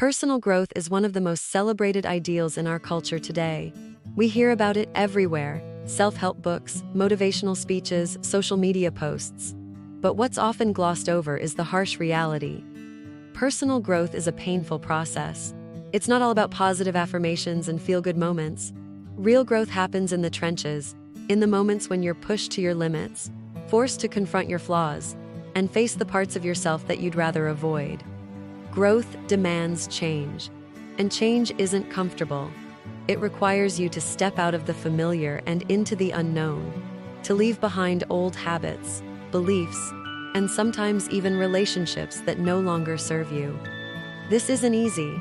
Personal growth is one of the most celebrated ideals in our culture today. We hear about it everywhere: self-help books, motivational speeches, social media posts. But what's often glossed over is the harsh reality. Personal growth is a painful process. It's not all about positive affirmations and feel-good moments. Real growth happens in the trenches, in the moments when you're pushed to your limits, forced to confront your flaws, and face the parts of yourself that you'd rather avoid. Growth demands change, and change isn't comfortable. It requires you to step out of the familiar and into the unknown, to leave behind old habits, beliefs, and sometimes even relationships that no longer serve you. This isn't easy.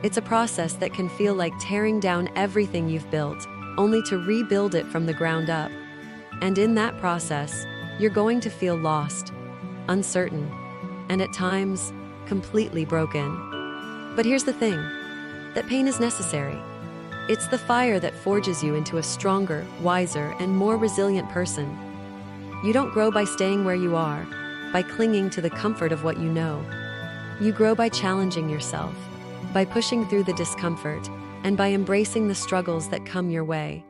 It's a process that can feel like tearing down everything you've built, only to rebuild it from the ground up. And in that process, you're going to feel lost, uncertain, and at times, completely broken. But here's the thing, that pain is necessary. It's the fire that forges you into a stronger, wiser, and more resilient person. You don't grow by staying where you are, by clinging to the comfort of what you know. You grow by challenging yourself, by pushing through the discomfort, and by embracing the struggles that come your way.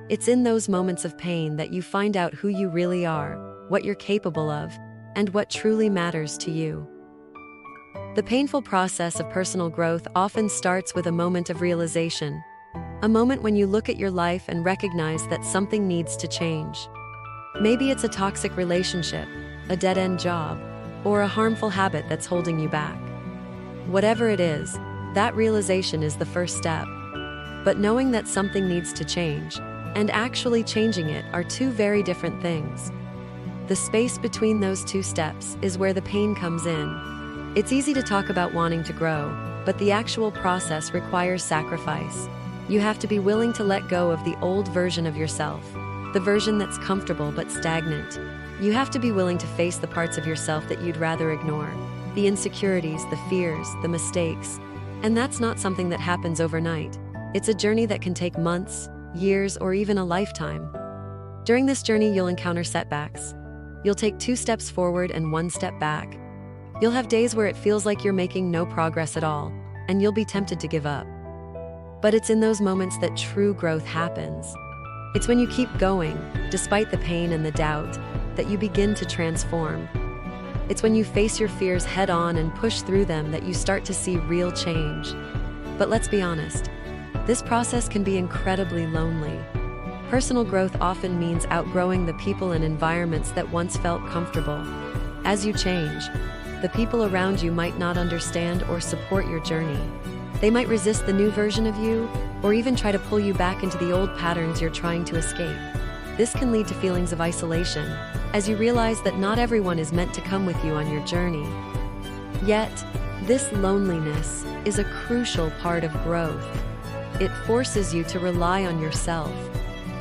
It's in those moments of pain that you find out who you really are, what you're capable of, and what truly matters to you. The painful process of personal growth often starts with a moment of realization, a moment when you look at your life and recognize that something needs to change. Maybe it's a toxic relationship, a dead-end job, or a harmful habit that's holding you back. Whatever it is, that realization is the first step. But knowing that something needs to change, and actually changing it, are two very different things. The space between those two steps is where the pain comes in. It's easy to talk about wanting to grow, but the actual process requires sacrifice. You have to be willing to let go of the old version of yourself, the version that's comfortable but stagnant. You have to be willing to face the parts of yourself that you'd rather ignore, the insecurities, the fears, the mistakes. And that's not something that happens overnight. It's a journey that can take months, years, or even a lifetime. During this journey, you'll encounter setbacks. You'll take 2 steps forward and 1 step back. You'll have days where it feels like you're making no progress at all, and you'll be tempted to give up. But it's in those moments that true growth happens. It's when you keep going, despite the pain and the doubt, that you begin to transform. It's when you face your fears head-on and push through them that you start to see real change. But let's be honest, this process can be incredibly lonely. Personal growth often means outgrowing the people and environments that once felt comfortable. As you change, the people around you might not understand or support your journey. They might resist the new version of you, or even try to pull you back into the old patterns you're trying to escape. This can lead to feelings of isolation, as you realize that not everyone is meant to come with you on your journey. Yet, this loneliness is a crucial part of growth. It forces you to rely on yourself,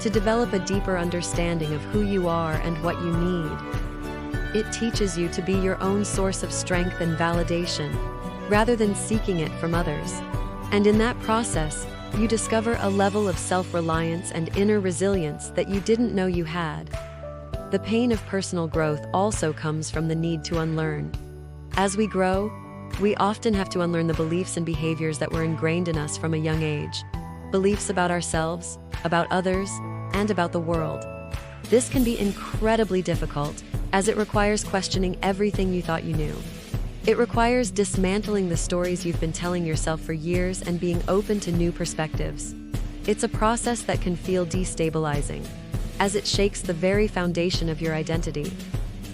to develop a deeper understanding of who you are and what you need. It teaches you to be your own source of strength and validation, rather than seeking it from others. And in that process, you discover a level of self-reliance and inner resilience that you didn't know you had. The pain of personal growth also comes from the need to unlearn. As we grow, we often have to unlearn the beliefs and behaviors that were ingrained in us from a young age. Beliefs about ourselves, about others, and about the world. This can be incredibly difficult, as it requires questioning everything you thought you knew. It requires dismantling the stories you've been telling yourself for years and being open to new perspectives. It's a process that can feel destabilizing, as it shakes the very foundation of your identity.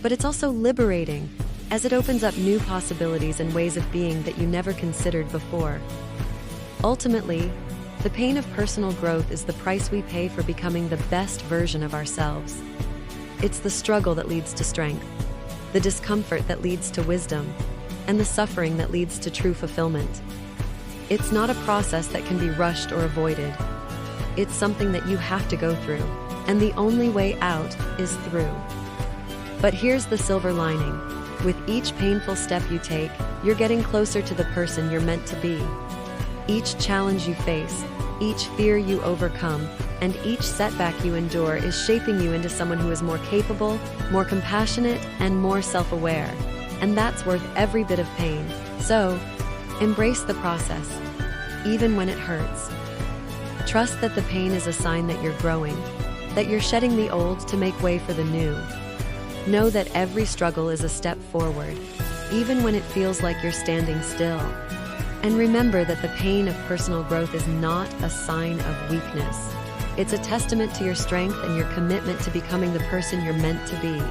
But it's also liberating, as it opens up new possibilities and ways of being that you never considered before. Ultimately, the pain of personal growth is the price we pay for becoming the best version of ourselves. It's the struggle that leads to strength, the discomfort that leads to wisdom, and the suffering that leads to true fulfillment. It's not a process that can be rushed or avoided. It's something that you have to go through, and the only way out is through. But here's the silver lining. With each painful step you take, you're getting closer to the person you're meant to be. Each challenge you face, each fear you overcome, and each setback you endure is shaping you into someone who is more capable, more compassionate, and more self-aware. And that's worth every bit of pain. So, Embrace the process, even when it hurts. Trust that the pain is a sign that you're growing, that you're shedding the old to make way for the new. Know that every struggle is a step forward, even when it feels like you're standing still. And remember that the pain of personal growth is not a sign of weakness. It's a testament to your strength and your commitment to becoming the person you're meant to be.